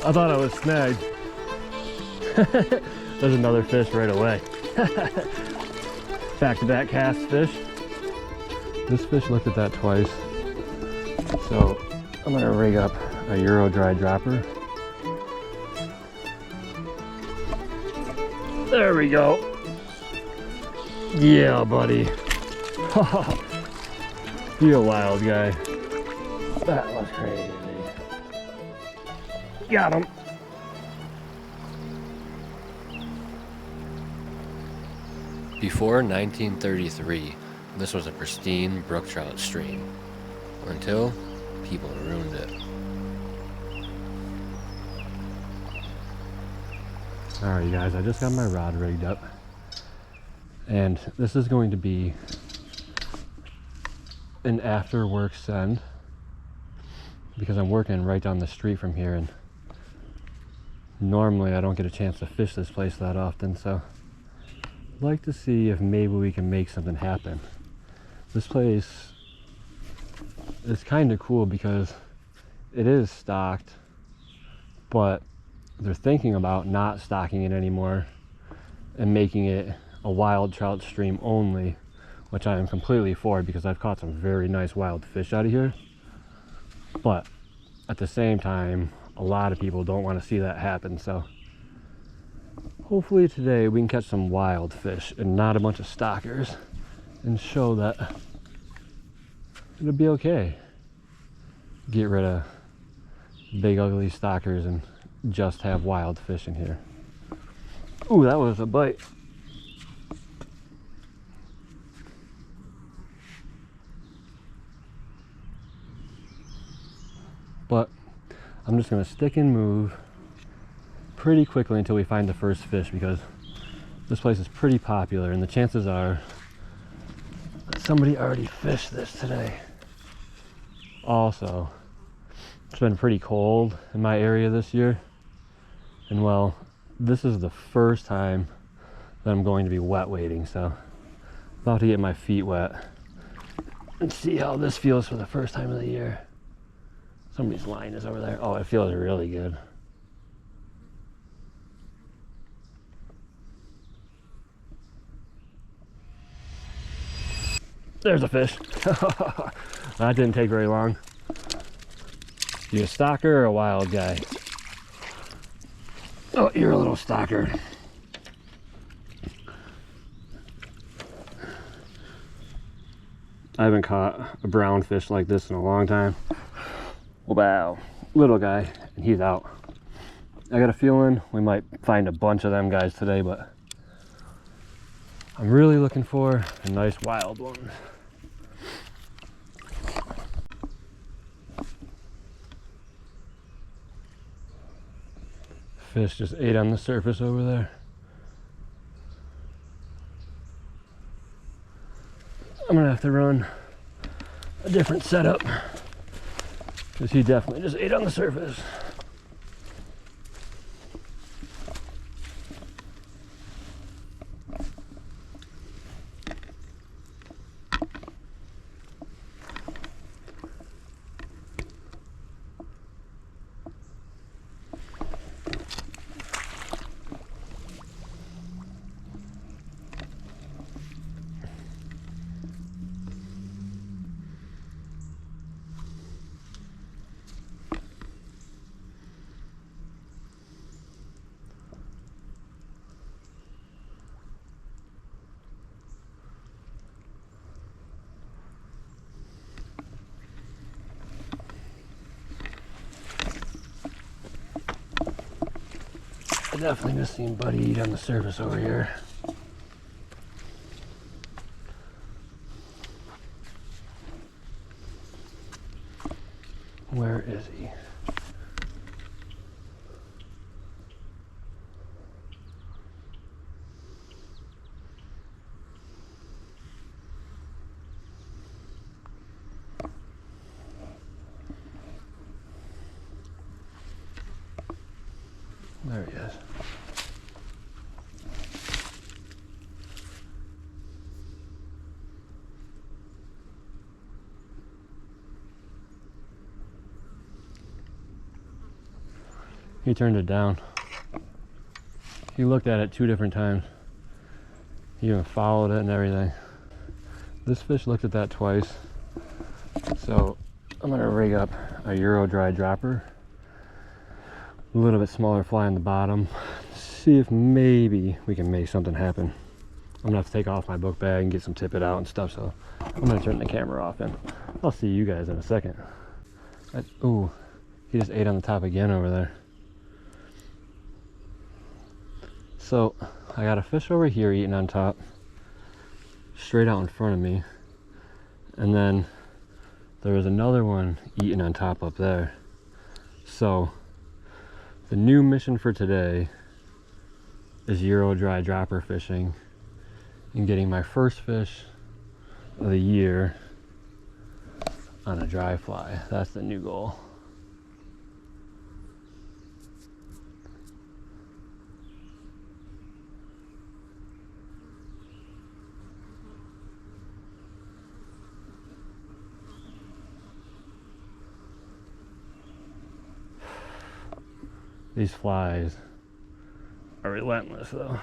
I thought I was snagged. There's another fish right away. Back-to-back cast fish. This fish looked at that twice. So I'm gonna rig up a Euro dry dropper. There we go. Yeah, buddy. You a wild guy. That was crazy. Got him. Before 1933, this was a pristine brook trout stream, until people ruined it. Alright, you guys, I just got my rod rigged up, and this is going to be an after work send because I'm working right down the street from here, and normally I don't get a chance to fish this place that often, so I'd like to see if maybe we can make something happen. This place is kind of cool because it is stocked, but they're thinking about not stocking it anymore and making it a wild trout stream only, which I am completely for because I've caught some very nice wild fish out of here. But at the same time, a lot of people don't want to see that happen, so hopefully today we can catch some wild fish and not a bunch of stockers and show that it'll be okay. Get rid of big ugly stockers and just have wild fish in here. Ooh, that was a bite. But I'm just gonna stick and move pretty quickly until we find the first fish, because this place is pretty popular and the chances are that somebody already fished this today. Also, it's been pretty cold in my area this year, and well, this is the first time that I'm going to be wet wading, so about to get my feet wet and see how this feels for the first time of the year. Somebody's line is over there. Oh, it feels really good. There's a fish. That didn't take very long. You a stalker or a wild guy? Oh, you're a little stalker. I haven't caught a brown fish like this in a long time. Wow, little guy, and he's out. I got a feeling we might find a bunch of them guys today, but I'm really looking for a nice wild one. Fish just ate on the surface over there. I'm gonna have to run a different setup because he definitely just ate on the surface. I definitely just seen Buddy eat on the surface over here. Where is he? There he is. He turned it down. He looked at it 2 different times. He even followed it and everything. This fish looked at that twice. So I'm gonna rig up a Euro dry dropper. A little bit smaller fly on the bottom. See if maybe we can make something happen. I'm gonna have to take off my book bag and get some tippet out and stuff, so I'm gonna turn the camera off and I'll see you guys in a second. Ooh, he just ate on the top again over there. So I got a fish over here eating on top, straight out in front of me, and then there was another one eating on top up there. So the new mission for today is Euro dry dropper fishing and getting my first fish of the year on a dry fly. That's the new goal. These flies are relentless though.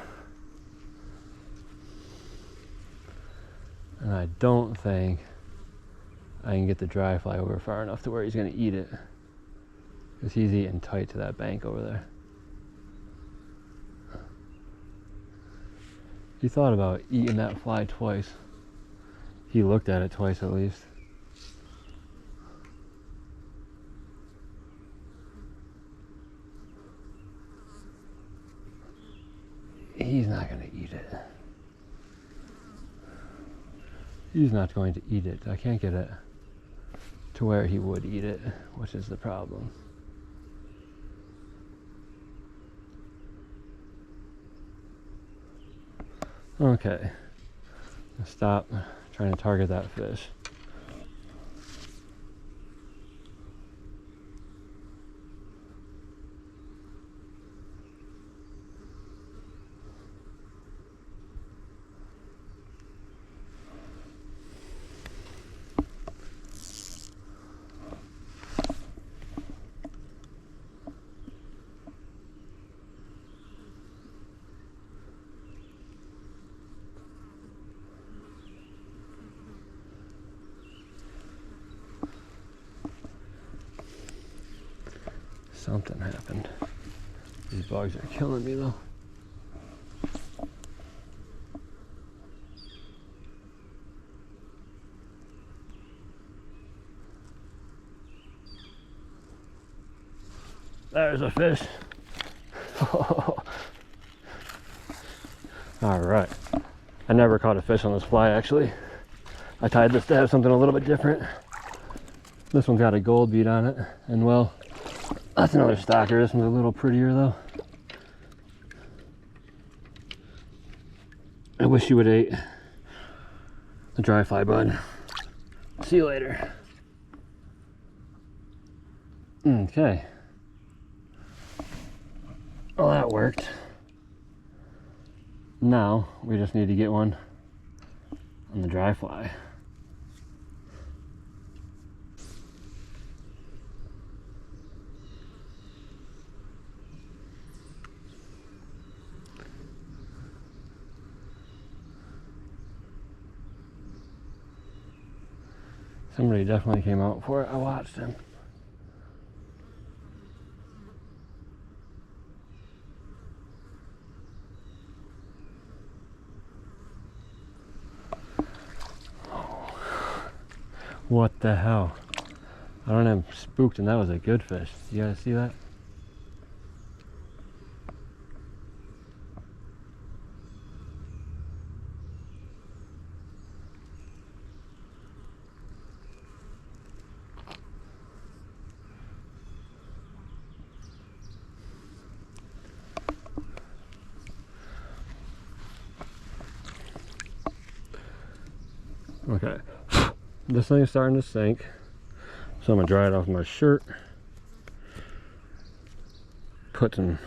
And I don't think I can get the dry fly over far enough to where he's gonna eat it, because he's eating tight to that bank over there. He thought about eating that fly twice. He looked at it twice at least. He's not going to eat it. He's not going to eat it. I can't get it to where he would eat it, which is the problem. Okay, stop trying to target that fish. Something happened. These bugs are killing me though. There's a fish. All right. I never caught a fish on this fly actually. I tied this to have something a little bit different. This one's got a gold bead on it, and well, that's another stalker. This one's a little prettier though. I wish you would ate the dry fly, bud. See you later. Okay. Well, that worked. Now we just need to get one on the dry fly. Somebody definitely came out for it. I watched him. What the hell? I don't have spooked, and that was a good fish. You guys see that? Okay, this thing's starting to sink, so I'm gonna dry it off my shirt, put some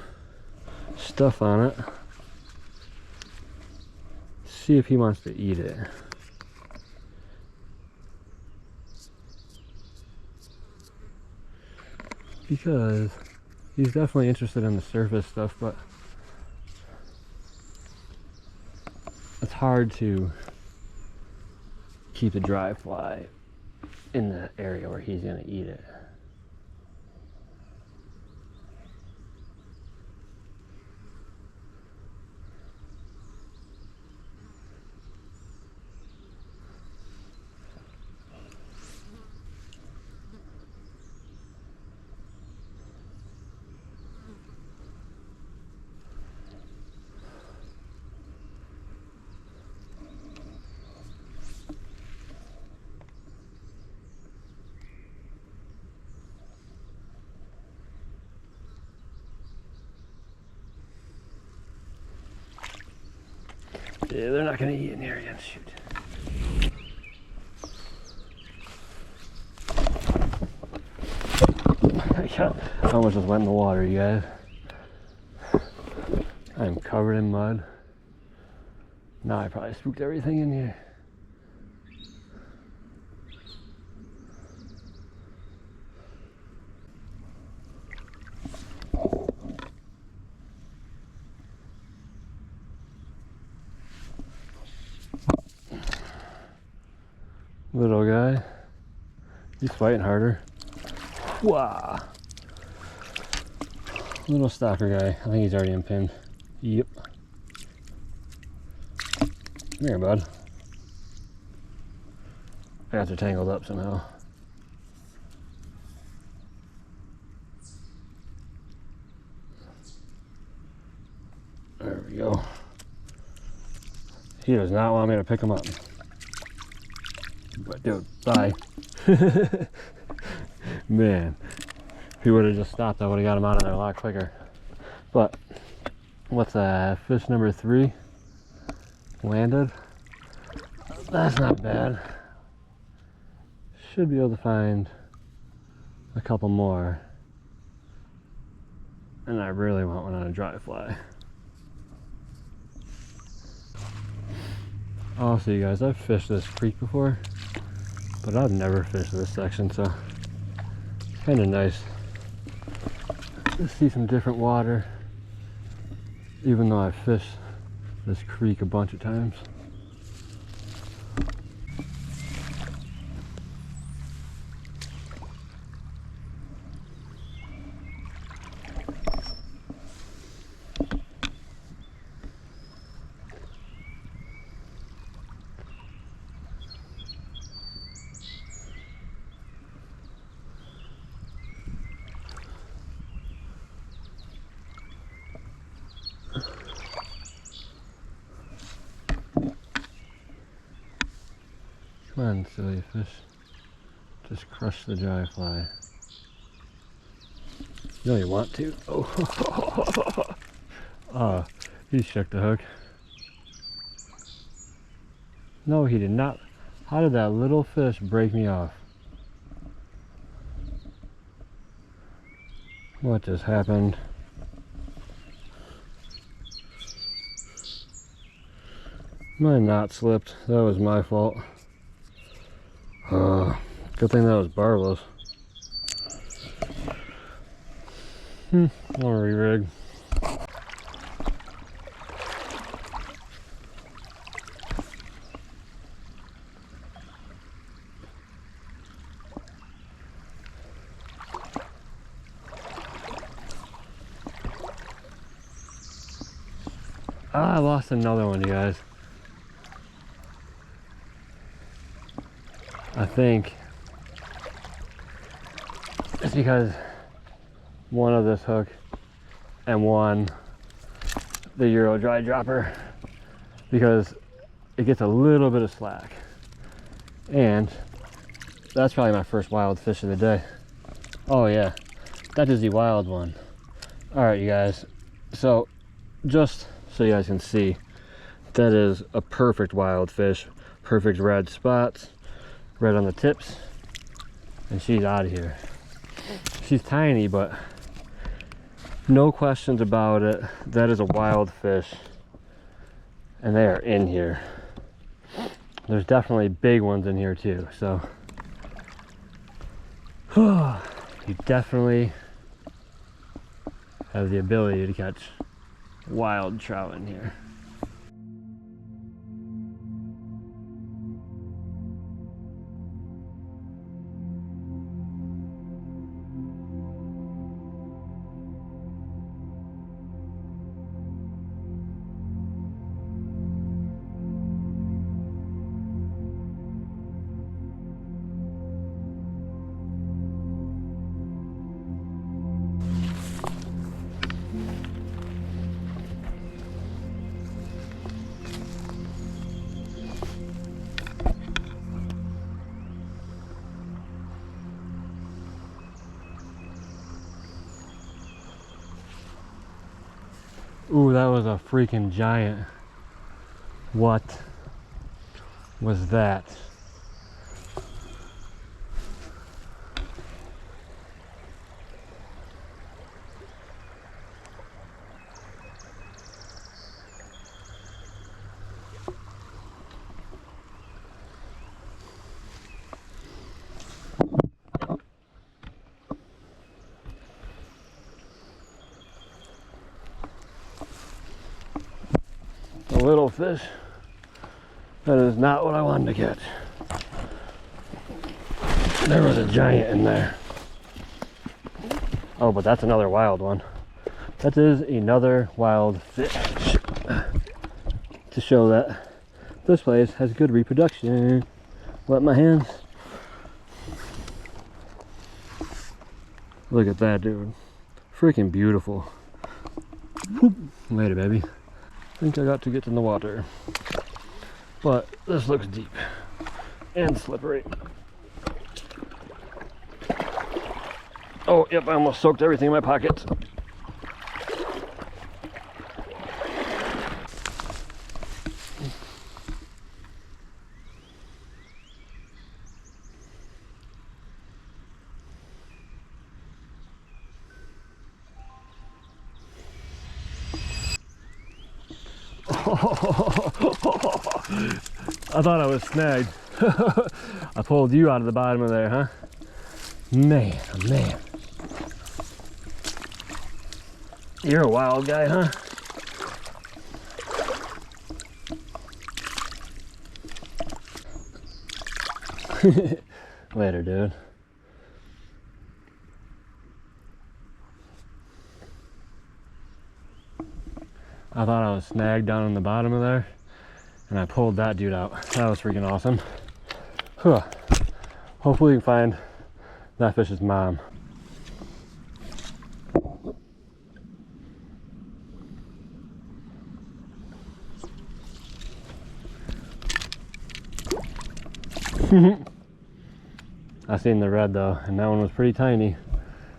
stuff on it, see if he wants to eat it. Because he's definitely interested in the surface stuff, but it's hard to keep the dry fly in the area where he's gonna eat it. Yeah, they're not gonna eat in here again. Shoot. I almost just went in the water, you guys. I'm covered in mud. Now I probably spooked everything in here. Little guy, he's fighting harder. Wow. Little stalker guy. I think he's already unpinned. Yep. Come here, bud. I got you tangled up somehow. There we go. He does not want me to pick him up. But dude, bye. Man, if he would have just stopped, I would have got him out of there a lot quicker. But what's that? Fish number 3 landed. That's not bad. Should be able to find a couple more. And I really want one on a dry fly. Also, you guys, I've fished this creek before, but I've never fished this section, so it's kind of nice to see some different water, even though I've fished this creek a bunch of times. Come on, silly fish. Just crush the dry fly. You know you want to. Oh, oh, he shook the hook. No, he did not. How did that little fish break me off? What just happened? My knot slipped. That was my fault. Good thing that was barbless. I'll re-rig. I lost another one, you guys. I think it's because one of this hook and one the Euro dry dropper, because it gets a little bit of slack, and that's probably my first wild fish of the day. Oh yeah, that is the wild one. All right, you guys, so just so you guys can see, that is a perfect wild fish, perfect red spots, red on the tips, and she's out of here. She's tiny, but no questions about it, that is a wild fish, and they are in here. There's definitely big ones in here too, so you definitely have the ability to catch wild trout in here. Ooh, that was a freaking giant. What was that? A little fish. That is not what I wanted to catch. There was a giant in there. Oh, but that's another wild one. That is another wild fish. To show that this place has good reproduction. Wet my hands. Look at that, dude. Freaking beautiful. Whoop. Later, baby. I think I got to get in the water. But this looks deep and slippery. Oh, yep, I almost soaked everything in my pockets. I thought I was snagged. I pulled you out of the bottom of there, huh? Man, oh man. You're a wild guy, huh? Later, dude. I thought I was snagged down in the bottom of there, and I pulled that dude out. That was freaking awesome. Huh. Hopefully we can find that fish's mom. I seen the red though, and that one was pretty tiny.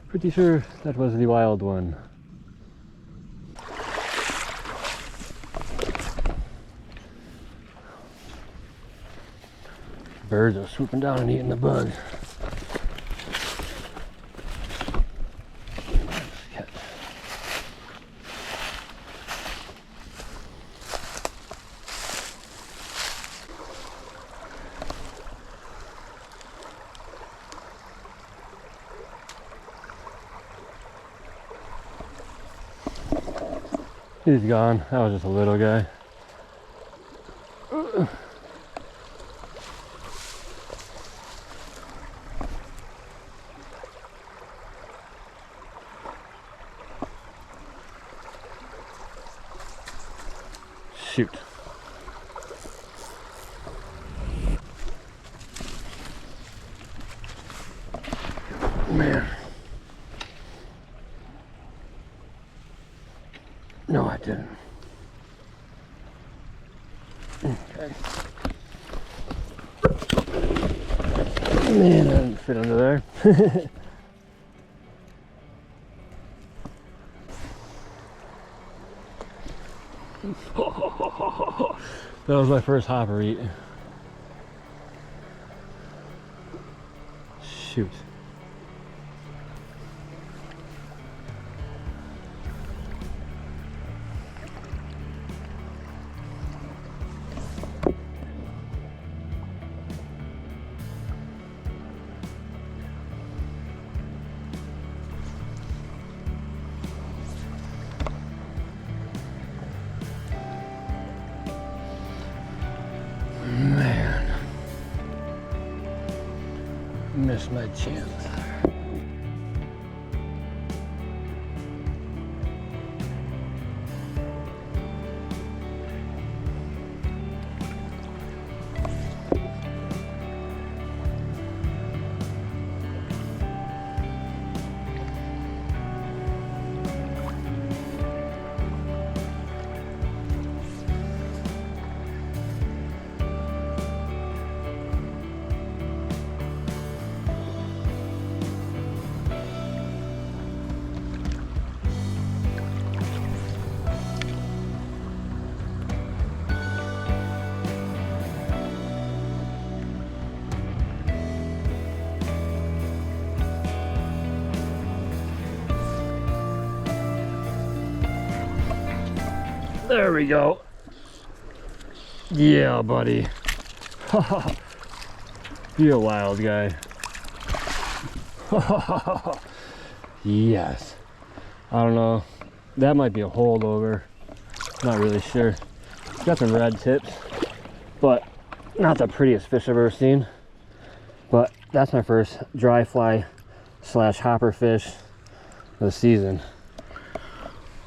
Pretty sure that was the wild one. Birds are swooping down and eating the bugs. He's gone. That was just a little guy. Shoot. Man. No, I didn't. Okay. Man, I didn't fit under there. That was my first hopper eat. Shoot. missed my chance. There we go. Yeah, buddy. You're a wild guy. Yes. I don't know. That might be a holdover. Not really sure. It's got some red tips, but not the prettiest fish I've ever seen. But that's my first dry fly slash hopper fish of the season.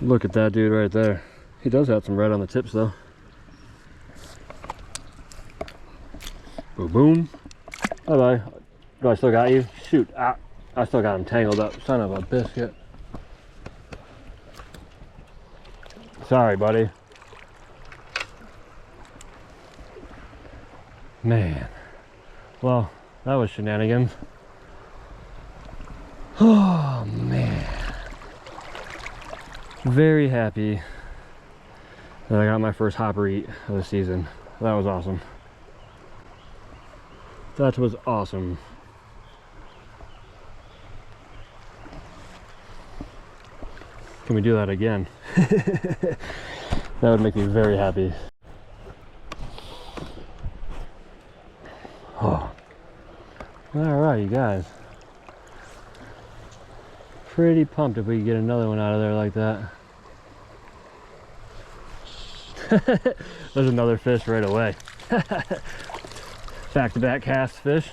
Look at that dude right there. He does have some red on the tips though. Boom, boom. Bye bye. Do I still got you? Shoot, I still got him tangled up. Son of a biscuit. Sorry, buddy. Man. Well, that was shenanigans. Oh, man. Very happy that I got my first hopper eat of the season. That was awesome. That was awesome. Can we do that again? That would make me very happy. Oh. Alright, you guys. Pretty pumped if we could get another one out of there like that. There's another fish right away. Back-to-back cast fish.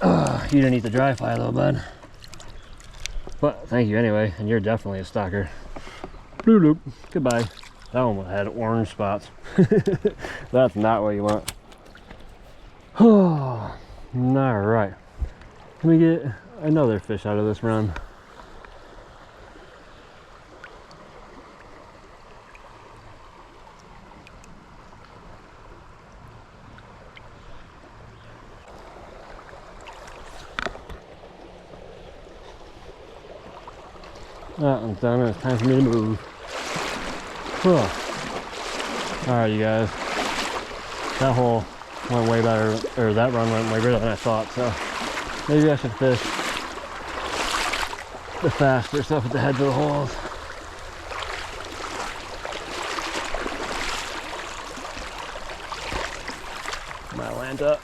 You didn't eat the dry fly though, bud. But thank you anyway, and you're definitely a stalker. Bloop, bloop. Goodbye. That one had orange spots. That's not what you want. Oh, all right. Let me get another fish out of this run. That one's done, and it's time for me to move. Alright, you guys. That hole went way better, or that run went way better than I thought, so maybe I should fish the faster stuff at the heads of the holes. Might land up.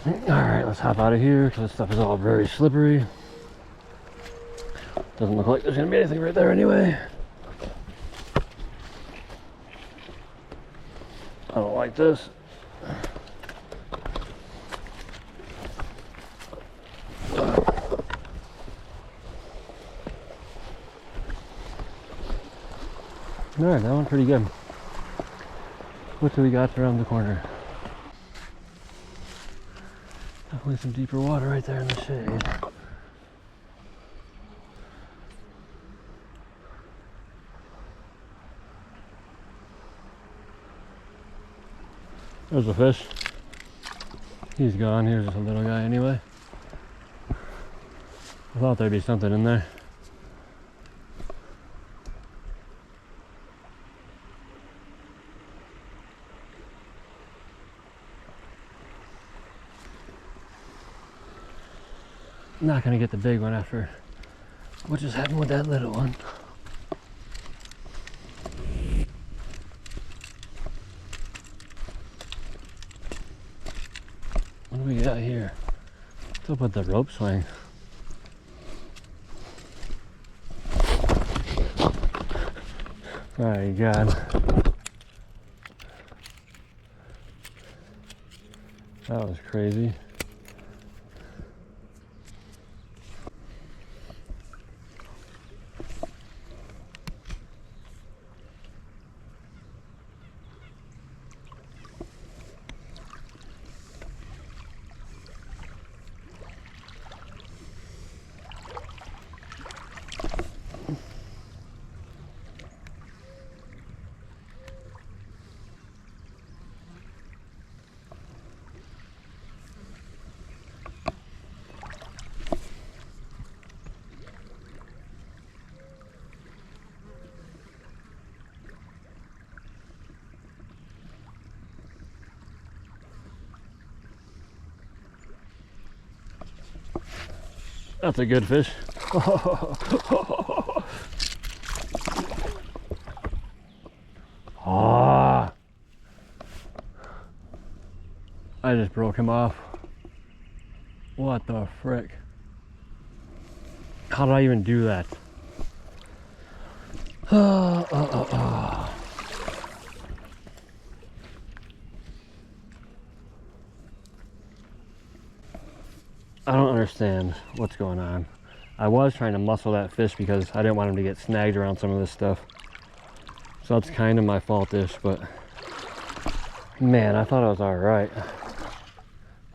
Alright, let's hop out of here because this stuff is all very slippery. Doesn't look like there's going to be anything right there anyway. I don't like this. Alright, that one's pretty good. What do we got around the corner? Definitely some deeper water right there in the shade. There's a fish. He's gone. Here's just a little guy anyway. I thought there'd be something in there. not gonna get the big one after what just happened with that little one. What do we got here? What's up with the rope swing? My God. That was crazy. That's a good fish. Ah, I just broke him off. What the frick? How did I even do that? I don't understand what's going on. I was trying to muscle that fish because I didn't want him to get snagged around some of this stuff. So that's kind of my fault-ish, but man, I thought I was all right.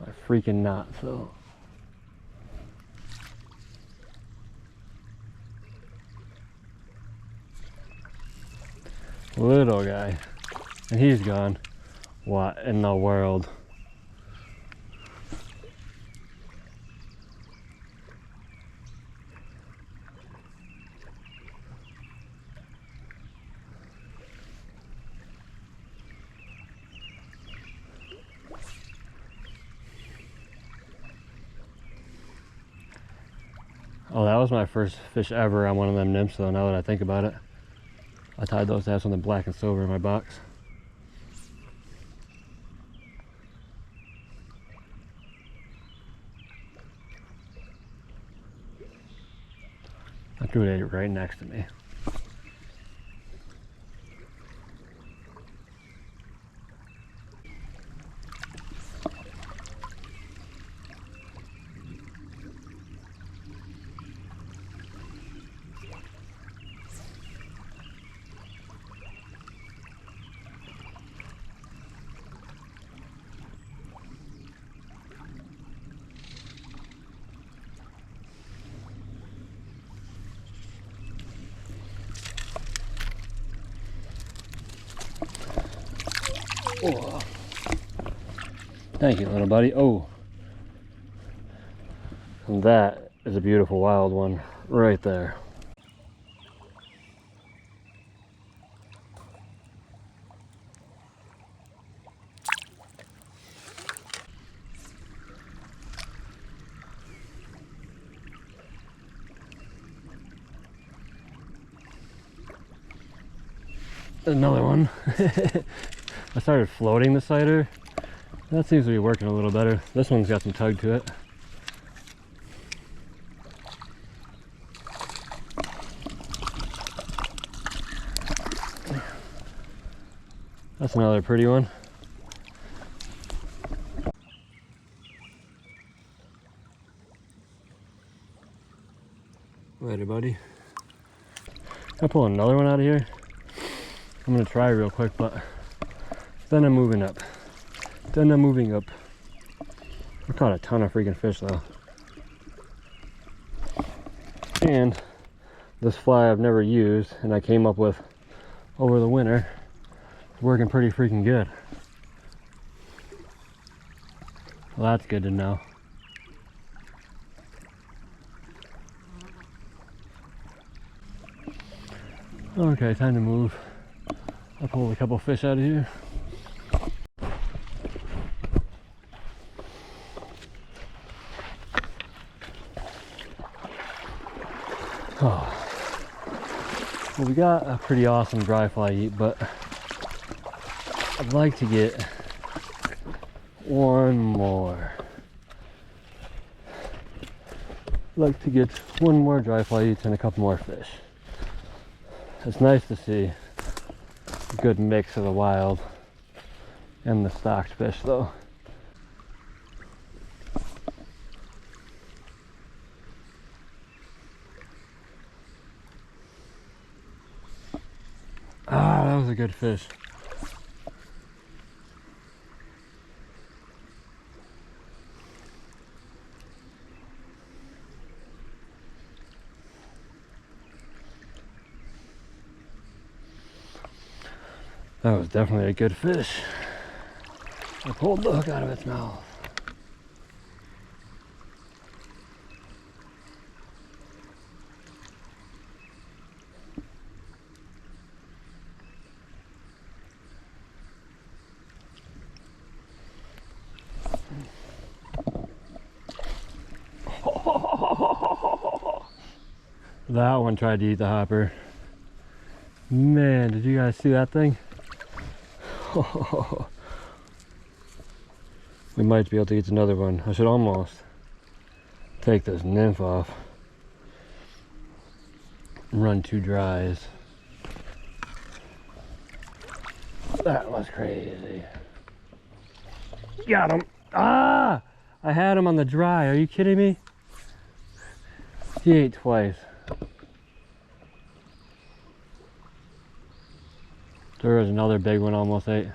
I'm freaking not, so. Little guy, and he's gone. What in the world? Oh, that was my first fish ever on one of them nymphs, though, now that I think about it. I tied those to have something black and silver in my box. I threw it right next to me. Oh. Thank you, little buddy. Oh, and that is a beautiful wild one right there. Another one. I started floating the cider. That seems to be working a little better. This one's got some tug to it. That's another pretty one. Later, buddy. I'll pull another one out of here. I'm gonna try real quick, but then I'm moving up. Then I'm moving up. I caught a ton of freaking fish though. And this fly I've never used and I came up with over the winter. It's working pretty freaking good. Well, that's good to know. Okay, time to move. I pulled a couple fish out of here. we got a pretty awesome dry fly eat, but I'd like to get one more. I'd like to get one more dry fly eats and a couple more fish. It's nice to see a good mix of the wild and the stocked fish though. Ah, that was a good fish. That was definitely a good fish. I pulled the hook out of its mouth. That one tried to eat the hopper. Man, did you guys see that thing? We might be able to get another one. I should almost take this nymph off. Run 2 dries. That was crazy. Got him. Ah! I had him on the dry. Are you kidding me? He ate twice. There was another big one almost ate.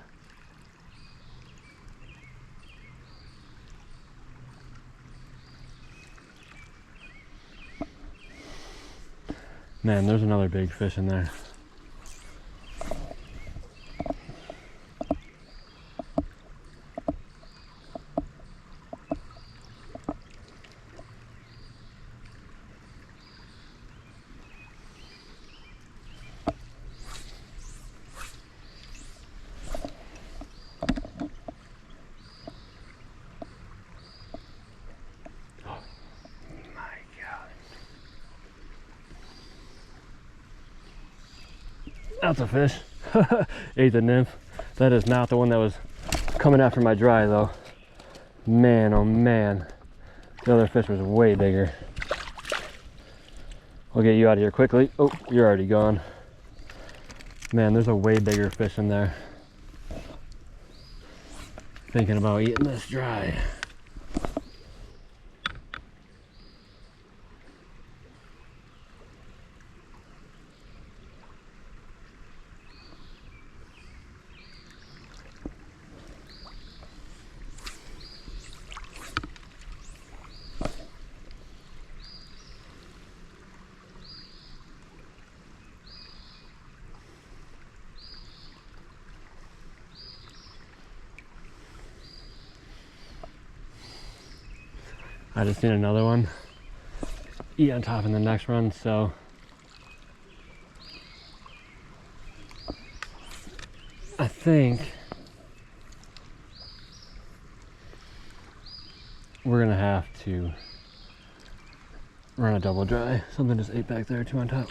Man, there's another big fish in there. That's a fish. Ate the nymph. That is not the one that was coming after my dry though. Man, oh man. The other fish was way bigger. I'll get you out of here quickly. Oh, you're already gone. Man, there's a way bigger fish in there. Thinking about eating this dry. I just seen another one eat on top in the next run, so I think we're gonna have to run a double dry. Something just ate back there, 2 on top.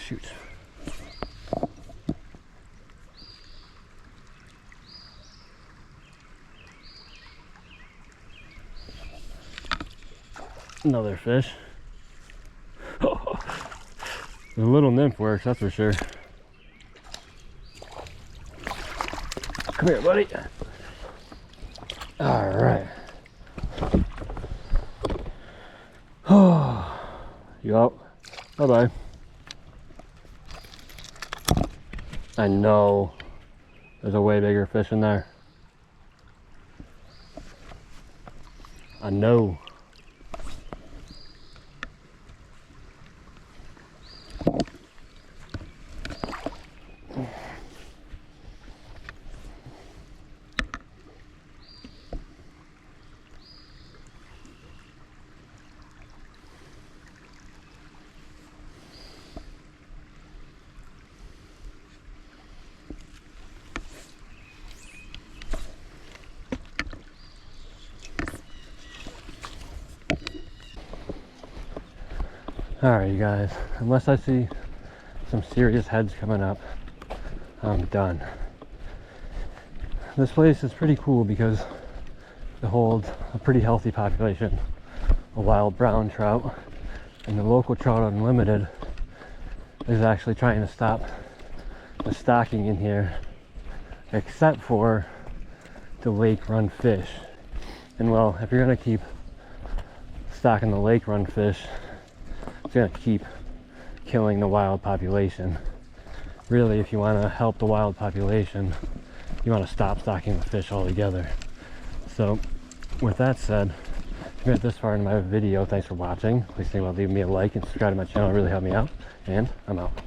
Shoot. Another fish. The little nymph works, that's for sure. Come here, buddy. All right. You up? Bye-bye. I know there's a way bigger fish in there. I know. All right, you guys, unless I see some serious heads coming up, I'm done. This place is pretty cool because it holds a pretty healthy population of wild brown trout, and the local Trout Unlimited is actually trying to stop the stocking in here, except for the lake run fish. And well, if you're gonna keep stocking the lake run fish, it's gonna keep killing the wild population. Really, if you want to help the wild population, you want to stop stocking the fish altogether. So with that said, if you made it this far in my video, thanks for watching. Please think about leaving me a like and subscribe to my channel. It really helped me out, and I'm out.